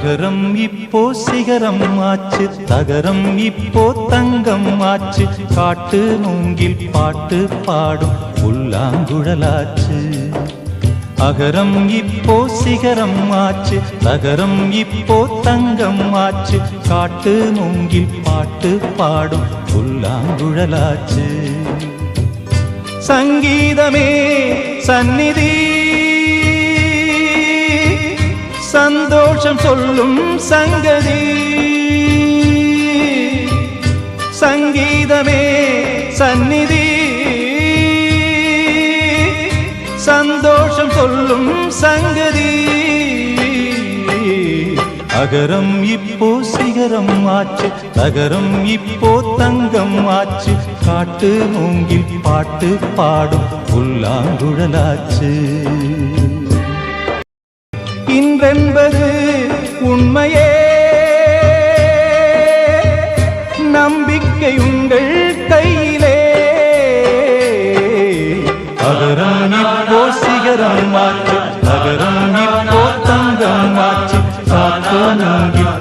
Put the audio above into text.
அகரம் இப்போ சிகரம் ஆச்சு, தகரம் இப்போ தங்கம் ஆச்சு, காட்டு மூங்கில் பாட்டு பாடும் புல்லாங்குழலாச்சு. அகரம் இப்போ சிகரம் ஆச்சு, தகரம் இப்போ தங்கம் ஆச்சு, காட்டு மூங்கில் பாட்டு பாடும் புல்லாங்குழலாச்சு. சங்கீதமே சந்நிதி, சந்தோஷம் சொல்லும் சங்கதி. சங்கீதமே சந்நிதி, சந்தோஷம் சொல்லும் சங்கதி. அகரம் இப்போ சிகரம் ஆச்சு, தகரம் இப்போ தங்கம் ஆச்சு, காட்டு மூங்கில் பாட்டு பாடும் புல்லாங்குழலாச்சு. இன்றென்பது உண்மையே, நம்பிக்கை உங்கள் கையிலே. அகரம் இப்போ சிகரம் ஆச்சு, அகரம் இப்போ தங்கம் ஆச்சு, காட்டு மூங்கில்